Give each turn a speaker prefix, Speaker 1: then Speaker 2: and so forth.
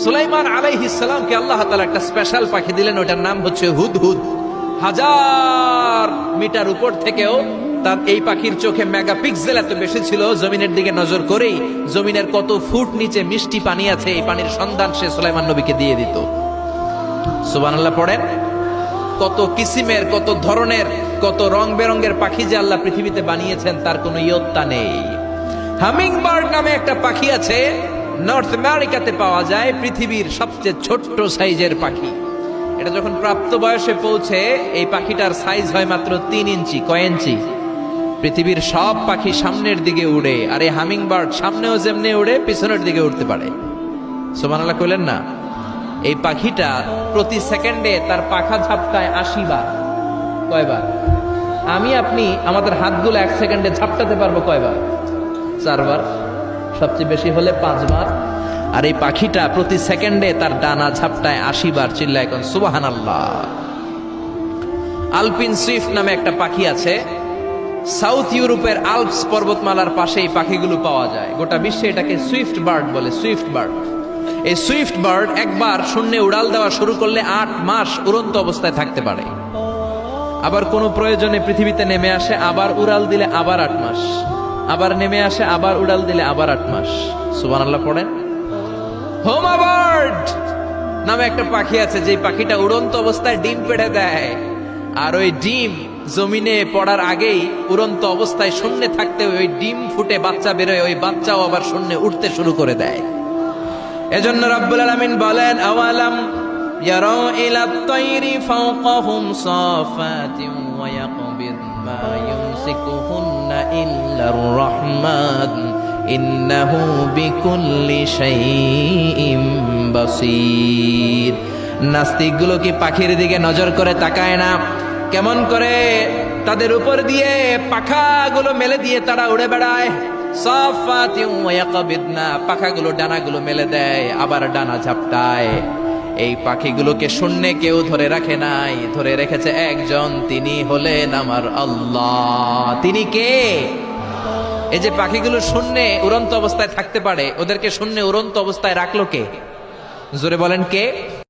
Speaker 1: সুলাইমান আলাইহিস সালামকে আল্লাহ তাআলা একটা স্পেশাল পাখি দিলেন, ওটার নাম হচ্ছে হুদহুদ। 1000 মিটার উপর থেকেও তার এই পাখির চোখে মেগাপিক্সেল এত বেশি ছিল, জমিনের দিকে নজর করেই জমিনের কত ফুট নিচে মিষ্টি পানি আছে এই পানির সন্ধান সে সুলাইমান নবীকে দিয়ে দিত। সুবহানাল্লাহ পড়েন। কত কিসিমের, কত ধরনের, কত রং বেরঙের পাখি যে আল্লাহ পৃথিবীতে বানিয়েছেন তার কোনো ইয়ত্তা নেই। হামিং বার্ড নামে একটা পাখি আছে, নর্থ আমেরিকাতে পাওয়া যায়, পৃথিবীর সবচেয়ে ছোট্ট সাইজের পাখি। এটা যখন প্রাপ্ত বয়সে পৌঁছে এই পাখিটার সাইজ হয় মাত্র 3 ইঞ্চি। কয় ইঞ্চি? পৃথিবীর সব পাখি সামনের দিকে উড়ে, আর এই হামিং বার্ড সামনেও যেমনি উড়ে পিছনের দিকে উঠতে পারে। সুবহানাল্লাহ কইলেন না? এই পাখিটা প্রতি সেকেন্ডে তার পাখা ঝাপটায় 80 বার। কয়বার? আমি আপনি আমাদের হাতগুলো 1 সেকেন্ডে ঝাপটাতে পারবো কয়বার? 4 বার, সবচেয়ে বেশি হলে 5 বার। আর এই পাখিটা প্রতি সেকেন্ডে তার ডানা ঝাপটায় 80 বার। চিল্লায় এখন সুবহানাল্লাহ। আলপিন সুইফট নামে একটা পাখি আছে, সাউথ ইউরোপের আল্পস পর্বতমালার পাশে এই পাখিগুলো পাওয়া যায়। গোটা বিশ্বে এটাকে সুইফট বার্ড বলে, সুইফট বার্ড। এই সুইফট বার্ড একবার শূন্যে উড়াল দেওয়া শুরু করলে 8 মাস উড়ন্ত অবস্থায় থাকতে পারে। আবার কোনো প্রয়োজনে পৃথিবীতে নেমে আসে, আবার উড়াল দিলে আবার 8 মাস, আবার নেমে আসে, আবার উড়াল দিলে আবার 8 মাস। সুবহানাল্লাহ পড়েন। হোমা বার্ড নামে একটা পাখি আছে, যে পাখিটা উড়ন্ত অবস্থায় ডিম পেড়ে দেয়, আর ওই ডিম জমিনে পড়ার আগেই উড়ন্ত অবস্থায় শূন্যে থাকতে ওই ডিম ফুটে বাচ্চা বেরোয়, ওই বাচ্চাও আবার শূন্যে উঠতে শুরু করে দেয়। এজন্য রাব্বুল আলামিন বলেন, আওয়ালাম ইয়ারাউ ইলাত তায়রি ফাওকাহুম সাফাতিন ওয়া ইয়াকবিদ মা ইউমসিকুহুন্না ইল্লার রাহমান ইন্নাহু বিকুল্লি শাইইন বাসীর। নাস্তিকগুলো কি পাখির দিকে নজর করে তাকায় না? কেমন করে তাদের উপর দিয়ে পাখাগুলো মেলে দিয়ে তারা উড়ে বেড়ায়। সাফাতিন ওয়া ইয়াকবিদনা, পাখাগুলো ডানাগুলো মেলে দেয়, আবার ডানা ঝাপটায়। এই পাখিগুলোকে শূন্যে কেউ ধরে রাখে নাই, ধরে রেখেছে একজন, তিনি হলেন আমার আল্লাহ। তিনি কে? এই যে পাখিগুলো শূন্যে উড়ন্ত অবস্থায় থাকতে পারে, ওদেরকে শূন্যে উড়ন্ত অবস্থায় রাখলো কে? জোরে বলেন কে?